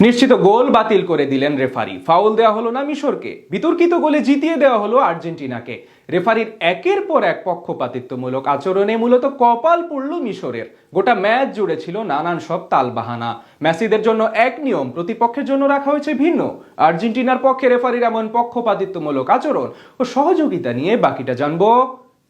নিশ্চিত গোল বাতিল করে দিলেন রেফারি। ফাউল দেওয়া হলো না মিশরকে, বিতর্কিত গোলে জিতিয়ে দেওয়া হলো আর্জেন্টিনাকে। রেফারির একের পর এক পক্ষপাতিত্বমূলক আচরণে মূলত কপাল পড়ল মিশরের। গোটা ম্যাচ জুড়ে ছিল নানান সব তালবাহানা। মেসিদের জন্য এক নিয়ম, প্রতিপক্ষের জন্য রাখা হয়েছে ভিন্ন। আর্জেন্টিনার পক্ষে রেফারির এমন পক্ষপাতিত্বমূলক আচরণ ও সহযোগিতা নিয়ে বাকিটা জানবো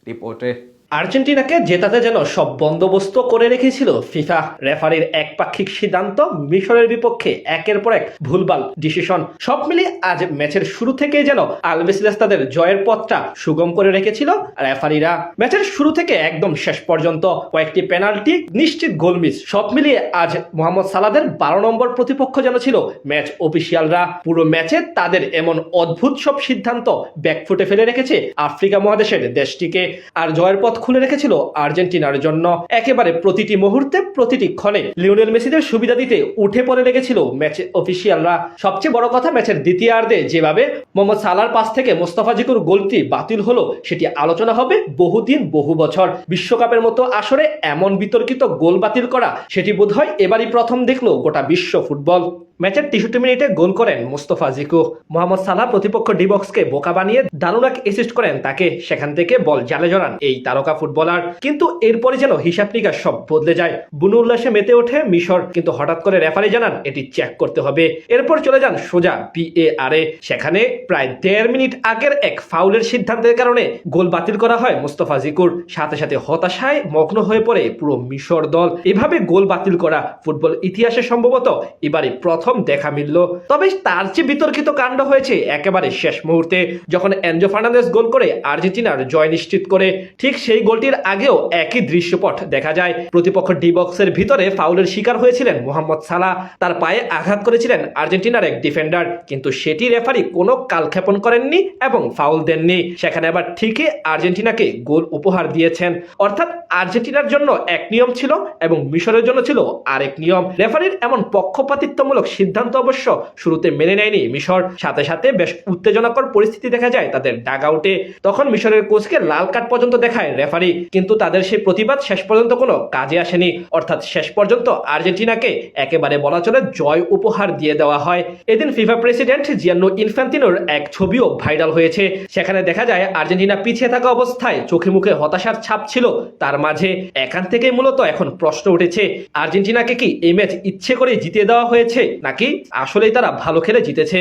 রিপোর্টে। আর্জেন্টিনাকে জেতাতে যেন সব বন্দোবস্ত করে রেখেছিল ফিফা। রেফারির একপাক্ষিক সিদ্ধান্ত, মিশরের বিপক্ষে একের পর এক ভুলভাল ডিসিশন, সব মিলিয়ে আজ ম্যাচের শুরু থেকে যেন আলবিসেলেস তাদের জয়ের পথটা সুগম করে রেখেছিল রেফারিরা। ম্যাচের শুরু থেকে একদম শেষ পর্যন্ত কয়েকটি পেনাল্টি, নিশ্চিত গোল মিস, সব মিলিয়ে আজ মোহাম্মদ সালাদের 12 নম্বর প্রতিপক্ষ যেন ছিল ম্যাচ অফিসিয়ালরা। পুরো ম্যাচে তাদের এমন অদ্ভুত সব সিদ্ধান্ত ব্যাকফুটে ফেলে রেখেছে আফ্রিকা মহাদেশের দেশটিকে। আর জয়ের পথ খুলে রেখেছিল আর্জেন্টিনার জন্য। একেবারে প্রতিটি মুহূর্তে, প্রতিটি ক্ষণে লিওনেল মেসিদের সুবিধা দিতে উঠে পড়ে লেগেছিল ম্যাচ অফিসিয়ালরা। সবচেয়ে বড় কথা, ম্যাচের দ্বিতীয়ার্ধে যেভাবে মোহাম্মদ সালার পাস থেকে মোস্তাফা জিকুর গোলটি বাতিল হলো, সেটি আলোচনা হবে বহুদিন বহু বছর। বিশ্বকাপের মতো আসরে এমন বিতর্কিত গোল বাতিল করা, সেটি বোধহয় এবারই প্রথম দেখলো গোটা বিশ্ব ফুটবল। ম্যাচের 63 মিনিটে গোল করেন মোস্তফা জিকু। মোহাম্মদ সালাহ প্রতিপক্ষ ডিবক্সকে বোকা বানিয়ে দারুণ এক অ্যাসিস্ট করেন তাকে। সেখান থেকে বল জালে জড়ান এই তারকা ফুটবলার। কিন্তু এরপরে যেন হিসাব নিকাশ সব বদলে যায়। বুনো উল্লাসে মেতে ওঠে মিশর, কিন্তু হঠাৎ করে রেফারি জানান এটি চেক করতে হবে। এরপর চলে যান সোজা VAR-এ। সেখানে প্রায় 1.5 মিনিট আগের এক ফাউলের সিদ্ধান্তের কারণে গোল বাতিল করা হয় মোস্তফা জিকুর। সাথে সাথে হতাশায় মগ্ন হয়ে পড়ে পুরো মিশর দল। এভাবে গোল বাতিল করা ফুটবল ইতিহাসে সম্ভবত এবারে প্রথম দেখা মিলল। তবে তার চেয়ে বিতর্কিত কাণ্ড হয়েছে একেবারে শেষ মুহূর্তে, যখন এনজো ফার্নান্দেজ গোল করে আর্জেন্টিনার জয় নিশ্চিত করে। ঠিক সেই গোলটির আগেও একই দৃশ্যপট দেখা যায়। প্রতিপক্ষ ডি বক্সের ভিতরে ফাউলের শিকার হয়েছিলেন মোহাম্মদ সালাহ। তার পায়ে আঘাত করেছিলেন আর্জেন্টিনার এক ডিফেন্ডার, কিন্তু সেটি রেফারি কোনো কালক্ষেপণ করেননি এবং ফাউল দেননি। সেখানে আবার ঠিকই আর্জেন্টিনাকে গোল উপহার দিয়েছেন। অর্থাৎ আর্জেন্টিনার জন্য এক নিয়ম ছিল এবং মিশরের জন্য ছিল আরেক নিয়ম। রেফারির এমন পক্ষপাতিত্বমূলক সিদ্ধান্ত অবশ্য শুরুতে মেনে নেয়নি মিশর। সাথে সাথে বেশ উত্তেজনাকর পরিস্থিতি দেখা যায় তাদের ডাগ আউটে। তখন মিশরের কোচকে লাল কার্ড পর্যন্ত দেখায় রেফারি, কিন্তু তাদের সেই প্রতিবাদ শেষ পর্যন্ত কোনো কাজে আসেনি। অর্থাৎ শেষ পর্যন্ত আর্জেন্টিনাকে একেবারে বলা চলে জয় উপহার দিয়ে দেওয়া হয়। এদিন ফিফা প্রেসিডেন্ট জিয়ান্নো ইনফ্যান্তিনোর এক ছবিও ভাইরাল হয়েছে। সেখানে দেখা যায় আর্জেন্টিনা পিছিয়ে থাকা অবস্থায় চোখে মুখে হতাশার ছাপ ছিল তার মাঝে। এখান থেকে মূলত এখন প্রশ্ন উঠেছে, আর্জেন্টিনাকে কি এই ম্যাচ ইচ্ছে করে জিতিয়ে দেওয়া হয়েছে, নাকি আসলেই তারা ভালো খেলে জিতেছে?